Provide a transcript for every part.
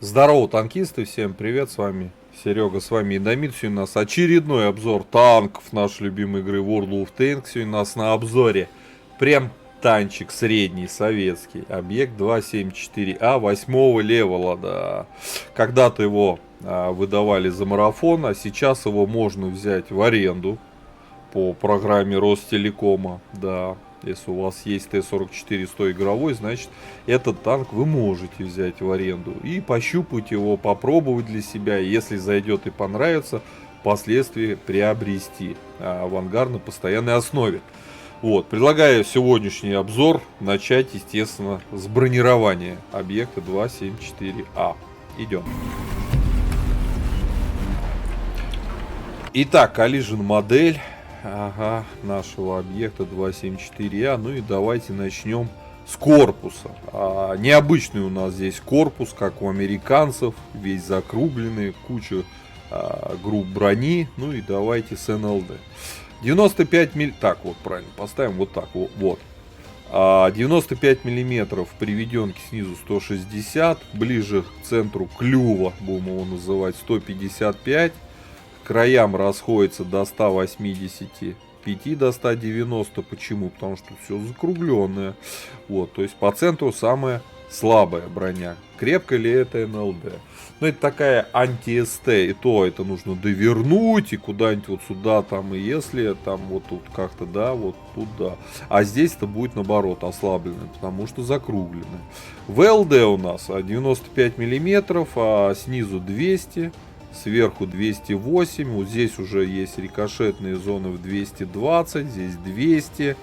Здорово, танкисты, всем привет, с вами Серега, с вами Индомит. Сегодня у нас очередной обзор танков нашей любимой игры World of Tanks. Сегодня у нас на обзоре прям танчик средний советский, объект 274А 8 левела, да. Когда-то его выдавали за марафон, а сейчас его можно взять в аренду по программе Ростелекома, да. Если у вас есть Т-44 100 игровой, значит этот танк вы можете взять в аренду и пощупать его, попробовать для себя. Если зайдет и понравится, впоследствии приобрести в ангар на постоянной основе. Вот, предлагаю сегодняшний обзор начать, естественно, с бронирования объекта 274А. Идем. Итак, Collision модель. Ага, нашего объекта 274А. Ну и давайте начнем с корпуса. Необычный у нас здесь корпус, как у американцев, весь закругленный, куча групп брони. Ну и давайте с НЛД. 95 мм. Так, вот правильно, поставим вот так. Вот. 95 миллиметров, приведенки снизу 160, ближе к центру клюва, будем его называть, 155. Краям расходится до 185 до 190. Почему? Потому что все закругленное. Вот, то есть по центру самая слабая броня. Крепко ли это НЛД? Ну, это такая анти-СТ, и то это нужно довернуть, и куда-нибудь вот сюда, там, и если там вот тут как-то, да, вот тут, да. А здесь это будет наоборот ослабленное, потому что закругленное. ВЛД у нас 95 миллиметров, а снизу 200. Сверху 208, вот здесь уже есть рикошетные зоны в 220, здесь 200,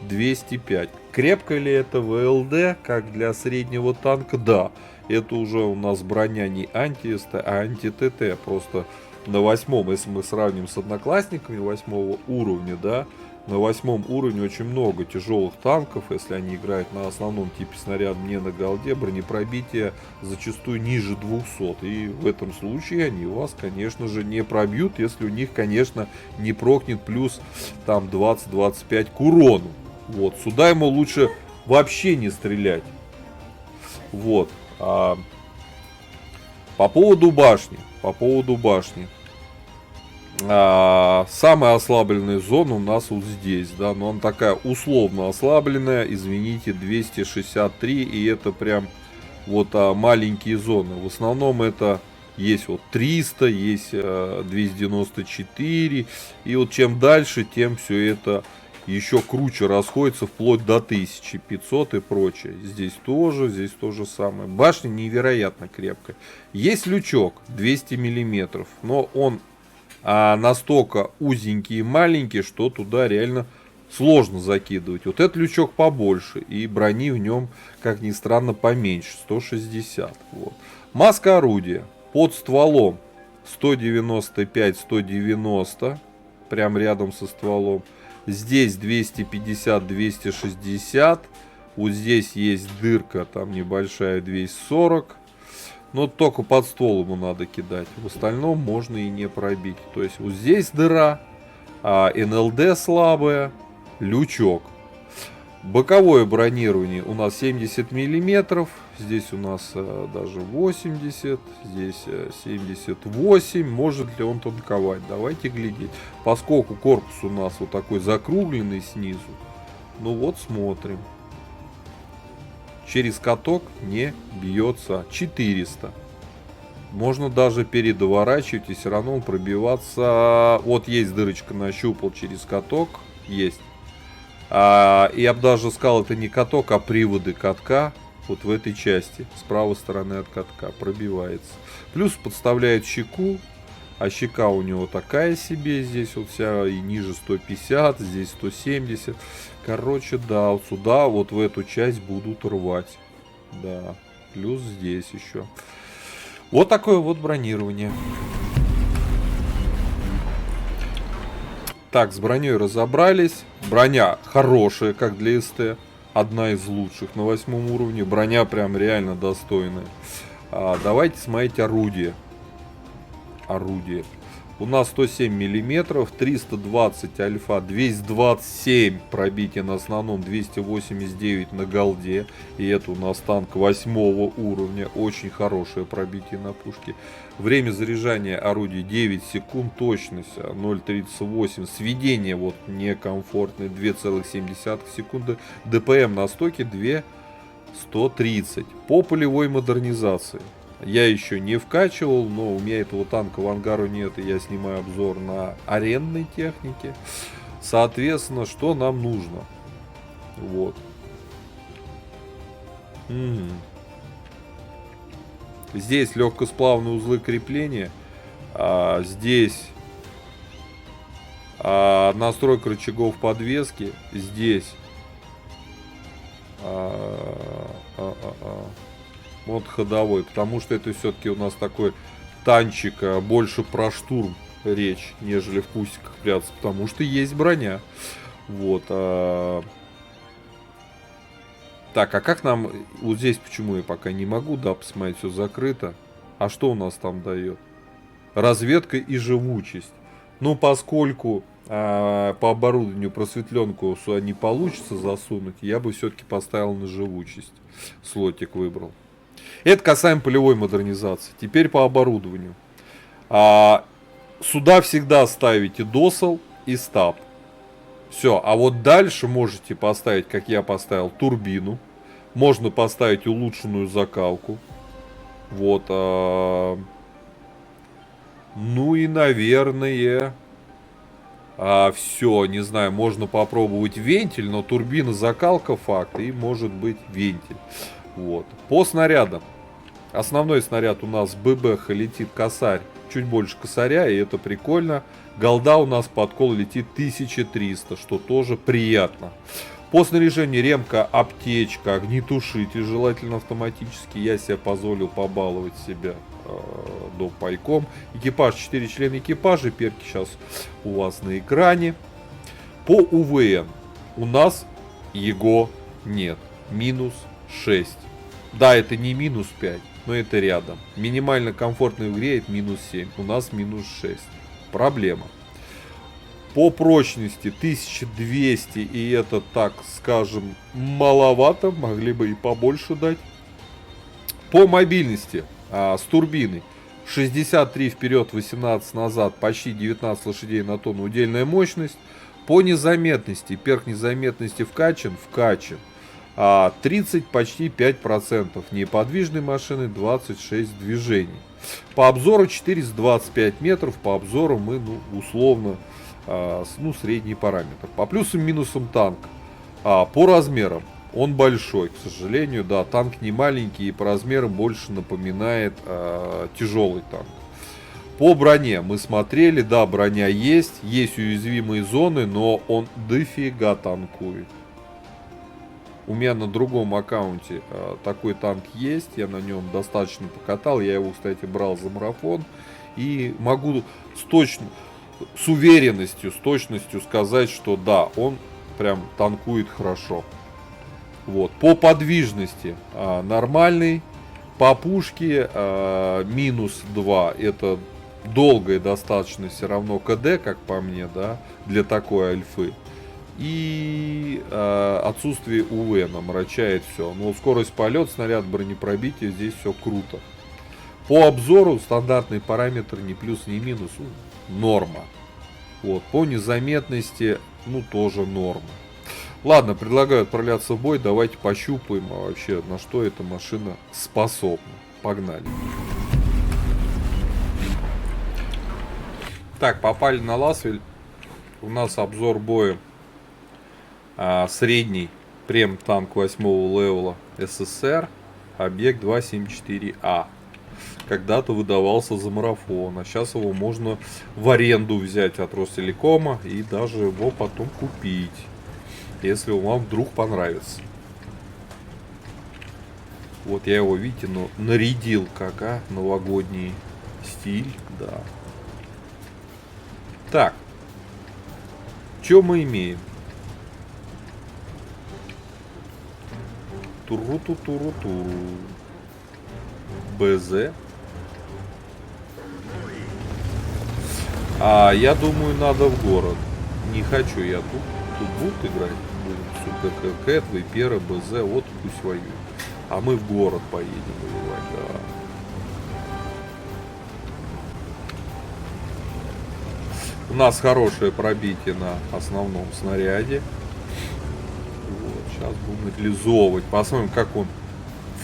205. Крепко ли это ВЛД, как для среднего танка? Да, это уже у нас броня не анти-СТ, а анти-ТТ. Просто на восьмом, если мы сравним с одноклассниками 8 уровня, да, на 8 уровне очень много тяжелых танков, если они играют на основном типе снаряда, не на голде, бронепробитие зачастую ниже 200. И в этом случае они вас, конечно же, не пробьют, если у них, конечно, не прокнет плюс там 20-25 к урону. Вот, сюда ему лучше вообще не стрелять. Вот. По поводу башни. Самая ослабленная зона у нас вот здесь, да, но она такая условно ослабленная, извините, 263, и это прям вот маленькие зоны. В основном это есть вот 300, есть 294, и вот чем дальше, тем все это еще круче расходится, вплоть до 1500 и прочее. Здесь то же самое. Башня невероятно крепкая. Есть лючок 200 миллиметров, но он настолько узенький и маленький, что туда реально сложно закидывать. Вот этот лючок побольше, и брони в нем, как ни странно, поменьше, 160. Вот. Маска орудия под стволом 195-190, прям рядом со стволом. Здесь 250-260. Вот здесь есть дырка, там небольшая, 240. Но только под ствол ему надо кидать. В остальном можно и не пробить. То есть вот здесь дыра, НЛД слабая, лючок. Боковое бронирование у нас 70 миллиметров. Здесь у нас даже 80, здесь 78. Может ли он танковать? Давайте глядеть. Поскольку корпус у нас вот такой закругленный снизу, ну вот смотрим. Через каток не бьется. 400. Можно даже передоворачивать, и все равно пробиваться. Вот есть дырочка, нащупал через каток. Есть. Я бы даже сказал, это не каток, а приводы катка. Вот в этой части, с правой стороны от катка, пробивается. Плюс подставляет щеку. А щека у него такая себе, здесь вот вся и ниже 150, здесь 170. Короче, да, вот сюда, вот в эту часть будут рвать. Да, плюс здесь еще. Вот такое вот бронирование. Так, с броней разобрались. Броня хорошая, как для СТ. Одна из лучших на 8 уровне. Броня прям реально достойная. Давайте смотреть орудие. У нас 107 миллиметров, 320 альфа, 227 пробитие на основном, 289 на голде. И это у нас танк 8 уровня, очень хорошее пробитие на пушке. Время заряжания орудия 9 секунд, точность 0,38, сведение вот некомфортное 2,7 секунды, ДПМ на стоке 2,130. По полевой модернизации. Я еще не вкачивал, но у меня этого танка в ангару нет, и я снимаю обзор на арендной технике. Соответственно, что нам нужно? Вот. Здесь легкосплавные узлы крепления. Здесь настройка рычагов подвески. Здесь вот ходовой, потому что это все-таки у нас такой танчик, больше про штурм речь, нежели в кустиках прятаться, потому что есть броня. Вот. Так, а как нам вот здесь, почему я пока не могу, да, посмотреть, все закрыто. А что у нас там дает? Разведка и живучесть. Ну, поскольку по оборудованию просветленку не получится засунуть, я бы все-таки поставил на живучесть. Слотик выбрал. Это касаемо полевой модернизации. Теперь по оборудованию. Сюда всегда ставите досел и стаб. Все. А вот дальше можете поставить, как я поставил, турбину. Можно поставить улучшенную закалку. Вот. Ну и, наверное... все, не знаю, можно попробовать вентиль, но турбина, закалка факт, и может быть вентиль. Вот. По снарядам. Основной снаряд у нас ББХ летит косарь, чуть больше косаря, и это прикольно. Голда у нас под кол летит 1300, что тоже приятно. По снаряжению ремка, аптечка, огнетушитель, желательно автоматически. Я себе позволил побаловать себя допайком. Экипаж, 4 члена экипажа, перки сейчас у вас на экране. По УВН у нас его нет, минус 6. Да, это не минус 5, но это рядом. Минимально комфортно в игре это минус 7, у нас минус 6. Проблема. По прочности 1200, и это, так скажем, маловато, могли бы и побольше дать. По мобильности с турбиной 63 вперед, 18 назад, почти 19 лошадей на тонну удельная мощность. По незаметности, перк незаметности вкачан. 30 почти 5%. Неподвижной машины 26 движений. По обзору 425 метров. По обзору мы, условно, средний параметр. По плюсам и минусам танк. По размерам он большой, к сожалению, да, танк не маленький и по размерам больше напоминает тяжелый танк. По броне мы смотрели, да, броня есть уязвимые зоны, но он дофига танкует. У меня на другом аккаунте такой танк есть, я на нем достаточно покатал, я его, кстати, брал за марафон, и могу с уверенностью, с точностью сказать, что да, он прям танкует хорошо. Вот. По подвижности нормальный, по пушке минус 2, это долгое достаточно все равно КД, как по мне, да, для такой альфы. И отсутствие УВ омрачает все. Но скорость полета, снаряд, бронепробитие, здесь все круто. По обзору стандартный параметр ни плюс, ни минус, норма. Вот. По незаметности, тоже норма. Ладно, предлагаю отправляться в бой. Давайте пощупаем вообще, на что эта машина способна. Погнали. Так, попали на Ласвель. У нас обзор боя. Средний прем-танк 8-го левела СССР. Объект 274А. Когда-то выдавался за марафон. А сейчас его можно в аренду взять от Ростелекома. И даже его потом купить. Если вам вдруг понравится. Вот я его, видите, нарядил как новогодний стиль. Да. Так. Что мы имеем? Туру-ту-туру-туру. БЗ. А я думаю, надо в город. Не хочу я тут. Тут будут играть. Будем Супер Кэт, Випера, БЗ. Вот пусть воюют. А мы в город поедем воевать, да. У нас хорошее пробитие на основном снаряде. Вот, сейчас будем реализовывать. Посмотрим, как он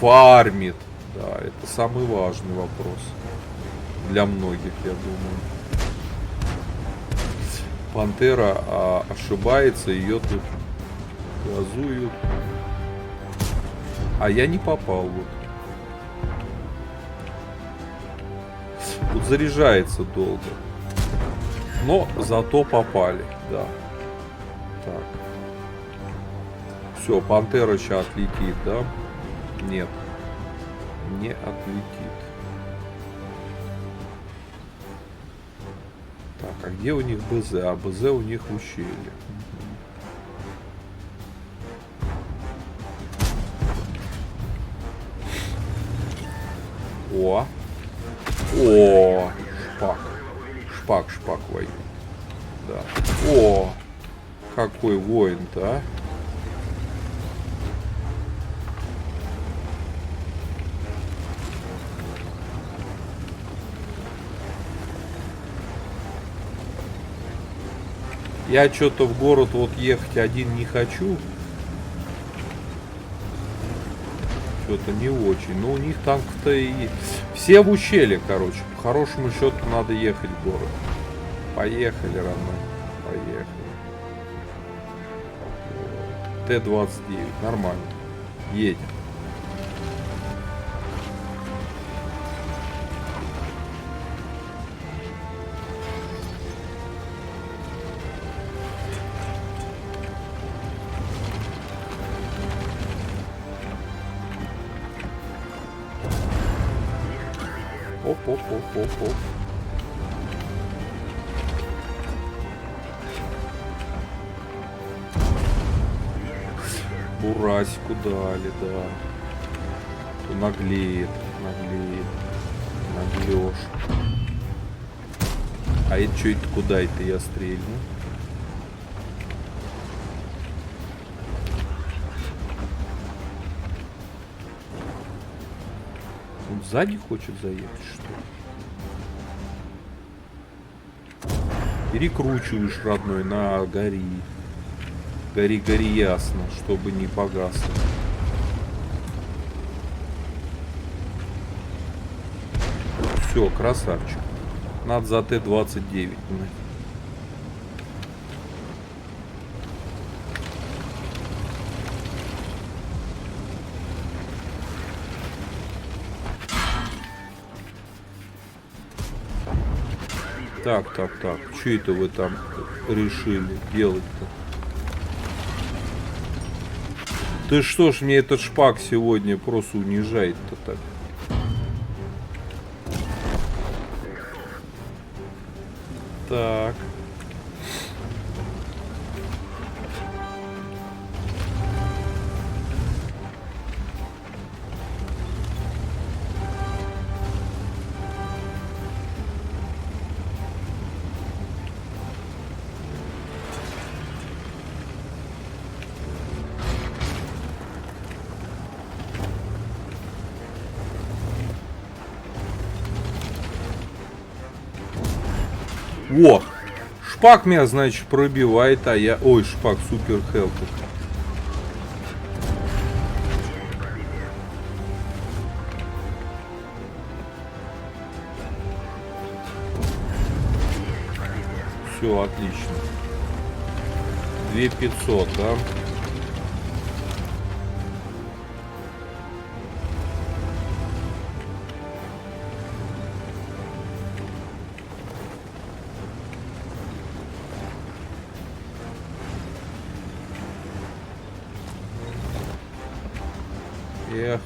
фармит. Да, это самый важный вопрос. Для многих, я думаю. Пантера ошибается, ее тут газуют. А я не попал вот. Тут заряжается долго. Но зато попали, да. Так. Все, пантера сейчас отлетит, да? Нет. Не отлетит. Так, а где у них БЗ? А БЗ у них в ущелье. О! О! Шпак. Шпак воюет. Да. О! Какой воин-то, а? Я что-то в город вот ехать один не хочу. Что-то не очень. Но у них танков-то и... Все в ущелье, короче. По хорошему счету надо ехать в город. Поехали, родной. Поехали. Т-29. Нормально. Едем. Оп. Бурасику дали, да. То наглеет. Наглешь. А это что это, куда это я стрельну? Он сзади хочет заехать, что ли? Перекручиваешь, родной, на гори. Гори ясно, чтобы не погасло. Все, красавчик. Надо за Т-29. Так. Что это вы там решили делать-то? Ты что ж мне этот шпак сегодня просто унижает-то так? Так. О! Шпак меня, значит, пробивает, а я... Ой, шпак, супер хелп. Все, отлично. 2500, да? Эх,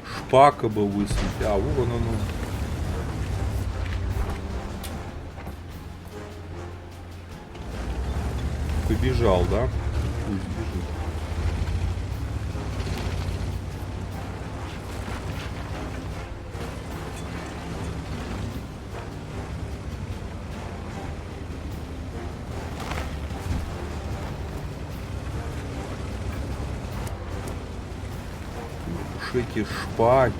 шпака бы высадить. А, вон оно. Побежал, да? Пусть бежит. уж эти шпаки.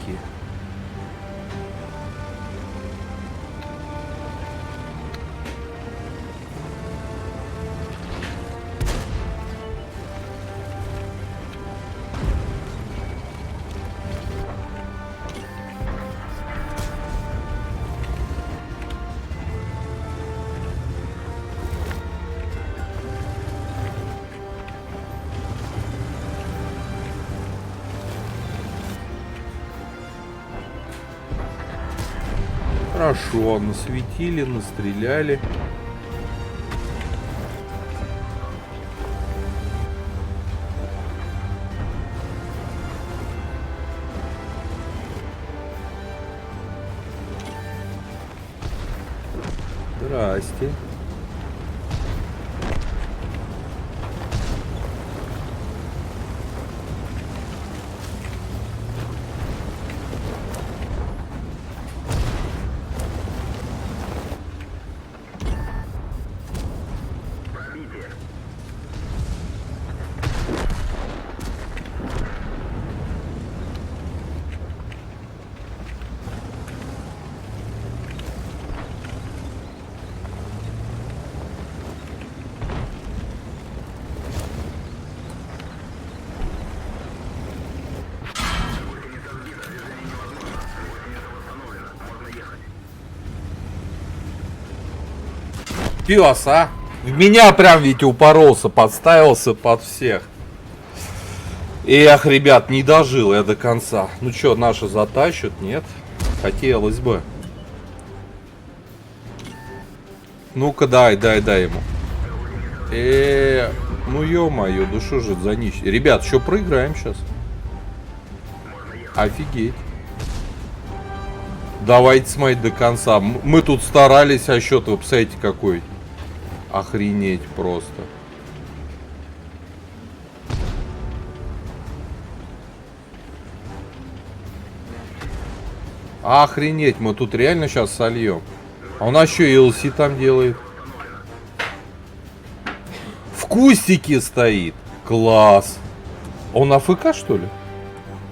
Хорошо, насветили, настреляли. Здрасте. Пес, а? В меня прям ведь упоролся, подставился под всех. Эх, ребят, не дожил я до конца. Ну что, наши затащат? Нет? Хотелось бы. Ну-ка, дай ему. Ну ё-моё, да что же это за нищий? Ребят, что, проиграем сейчас? Офигеть. Давайте смотреть до конца. Мы тут старались, а счет, вы представляете, какой? Охренеть просто. Охренеть, мы тут реально сейчас сольем. А у нас еще и LC там делает. В кустике стоит. Класс. Он АФК, что ли?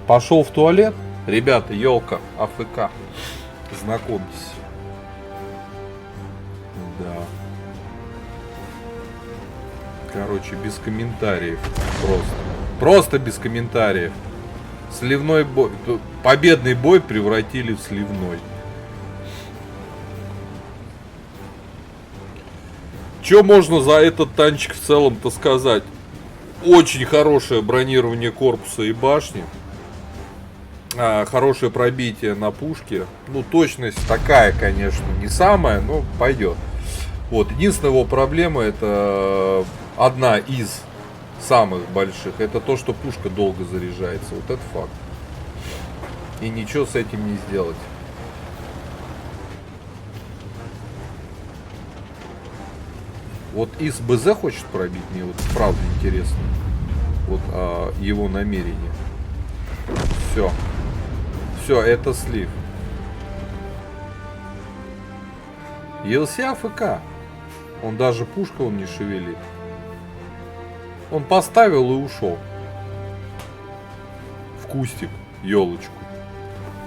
Пошел в туалет? Ребята, елка, АФК. Знакомьтесь. Да. Короче, без комментариев. Просто без комментариев. Сливной бой. Победный бой превратили в сливной. Что можно за этот танчик в целом-то сказать? Очень хорошее бронирование корпуса и башни. Хорошее пробитие на пушке. Ну, точность такая, конечно, не самая, но пойдет. Вот, единственная его проблема, это одна из самых больших, это то, что пушка долго заряжается. Вот это факт. И ничего с этим не сделать. Вот из БЗ хочет пробить, мне вот правда интересно. Вот его намерение. Все. Все, это слив. ЕЛС АФК. Он даже пушка он не шевелит. Он поставил и ушел. В кустик, елочку.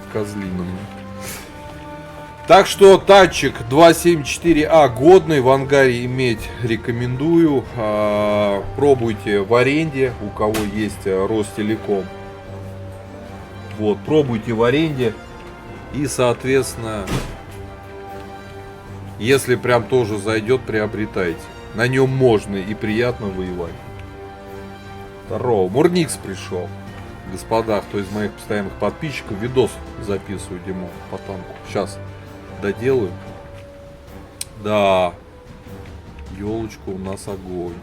В козлином. Так что тачик 274А годный, в ангаре иметь рекомендую. Пробуйте в аренде, у кого есть Ростелеком. Вот, пробуйте в аренде. И, соответственно, если прям тоже зайдет, приобретайте. На нем можно и приятно воевать. Здорово. Мурникс пришел. Господа, кто из моих постоянных подписчиков, видос записываю, Димон, по танку. Сейчас доделаю. Да. Елочка, у нас огонь.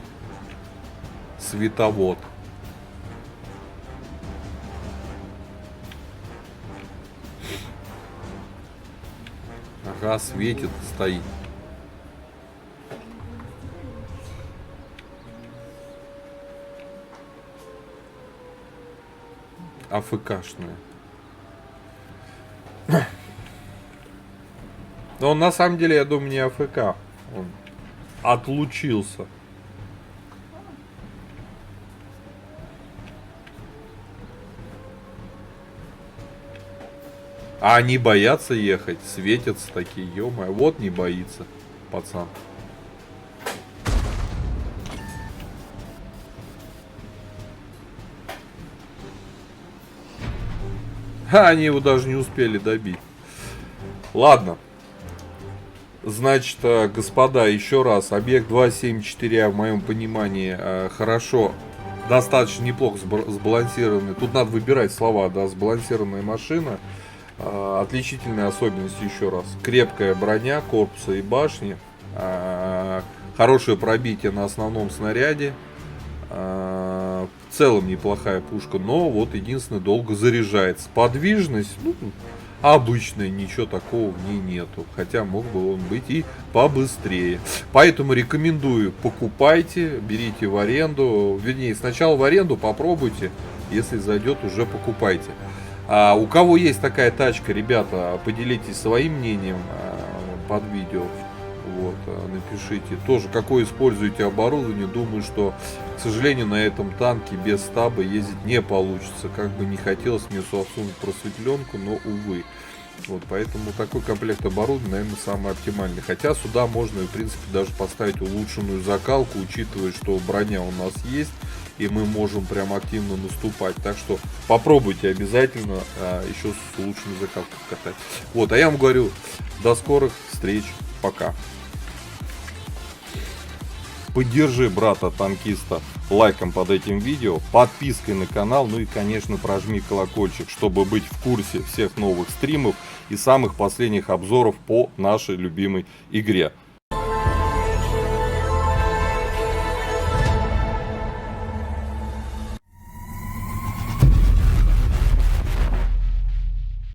Световод. Ага, светит, стоит. АФКшная. Но он на самом деле, я думаю, не АФК. Он отлучился. А они боятся ехать, светятся такие, ё-моё, вот не боится, пацан. А они его даже не успели добить. Ладно. Значит, господа, еще раз, объект 274А, в моем понимании, хорошо, достаточно неплохо сбалансированный. Тут надо выбирать слова, да, сбалансированная машина. Отличительные особенности, еще раз, крепкая броня корпуса и башни, хорошее пробитие на основном снаряде, в целом неплохая пушка, но вот единственное, долго заряжается. Подвижность, ну, обычная, ничего такого в ней нету, хотя мог бы он быть и побыстрее. Поэтому рекомендую, покупайте, берите в аренду, вернее, сначала в аренду попробуйте, если зайдет, уже покупайте. А у кого есть такая тачка, ребята, поделитесь своим мнением под видео. Вот, напишите тоже, какое используете оборудование. Думаю, что, к сожалению, на этом танке без стаба ездить не получится. Как бы не хотелось мне всунуть просветленку, но увы. Вот, поэтому такой комплект оборудования, наверное, самый оптимальный. Хотя сюда можно, в принципе, даже поставить улучшенную закалку, учитывая, что броня у нас есть, и мы можем прям активно наступать. Так что попробуйте обязательно еще с улучшенной закалкой катать. Вот, а я вам говорю, до скорых встреч, пока. Поддержи брата-танкиста лайком под этим видео, подпиской на канал, ну и, конечно, прожми колокольчик, чтобы быть в курсе всех новых стримов и самых последних обзоров по нашей любимой игре.